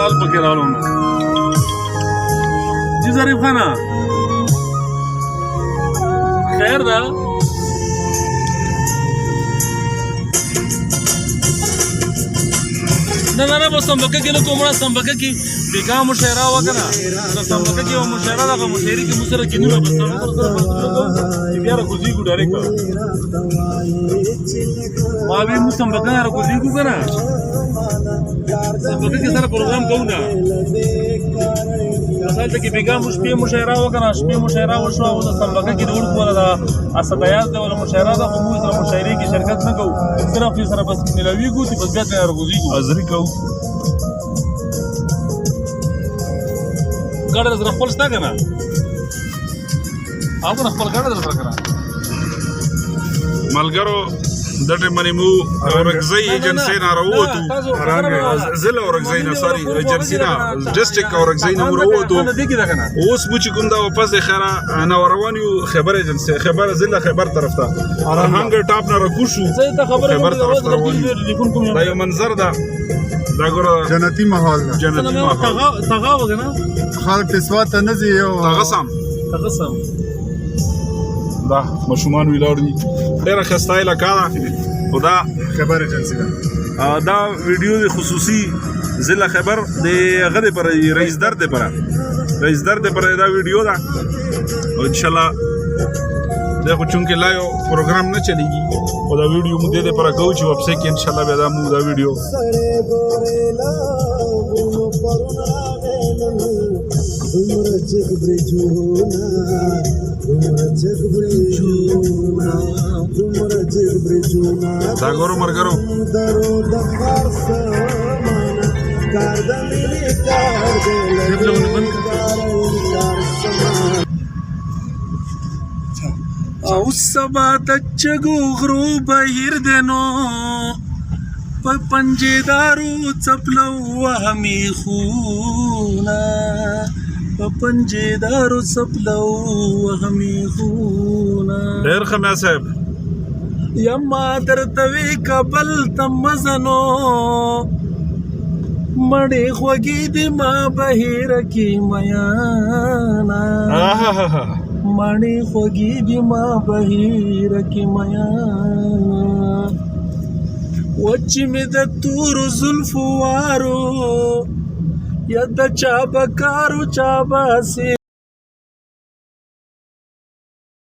سال پکې راغلو نو جی ظریف خانه خیر ده نه بس سمبکه کې نه کومه سمبکه کې بیګا مشاعره وکړه نو سمبکه کې مشاعره ده مشاعري کې مسره کې نه بس بیا راکوزي ګو ډایرکټ ما به مو سمبکه راکوزي ګو کنه سمبکه کې سره پروګرام کوو نه اصل ته کې بیګا مشپې مشاعره وکړه شپې مشاعره وشو او سمبکه کې ډول کوله دا اسدایاز ده ولا مشاعره ده خو موږ سره مشاعري کې شرکت نه کوو صرف یې سره بس ملوي ګو چې بس بیا راکوزي ګو ازري کوو ګاډه در خپل ستا کنه هغه خپل ګاډه در سره کنه ملګرو د ټیمنې مو اورګزی ایجنسی نه راووتو ضلع اورګزی نه سوري ایجنسی نه ډسټریکټ اورګزی نه راووتو اوس مو چې کوم دا واپس خره نه روان یو خبر ایجنسی خبر ضلع خبر طرف ته هنګ ټاپ نه راکوشو خبر طرف ته دا یو منظر ده دا ګوره جنتی ماحول ده جنتی ماحول تغا وګنه خلک تسوات ته نه ځي یو تغسم دا مشومان ویلار دي ډېره ښایسته علاقه ده خو دا خبر ایجنسی ده دا ویډیو د خصوصي ضلع خبر د هغه دپاره رئیس در دپاره دا ویډیو ده او انشاءالله دا خو چونکې لا یو پروګرام نه چلیږي خو دا ویډیو مو دې دپاره کوو چې ویبسایټ کې انشاءالله بیا دا مو دا ویډیو دا ګورو مرګرو او سبا د چګو غرو بهیر دنو په پنجدارو چپلو وهمي خونا په پنجدارو چپلو وهمي خونا ډېر ښه میا صاحب یما درتوي کابل تمزنو مړې خوږې دې ما بهیر کې میانا مړې خوږې دې ما بهیر کې میانا وچ مې د تور زلفو وارو یا د چا بکارو چا باسي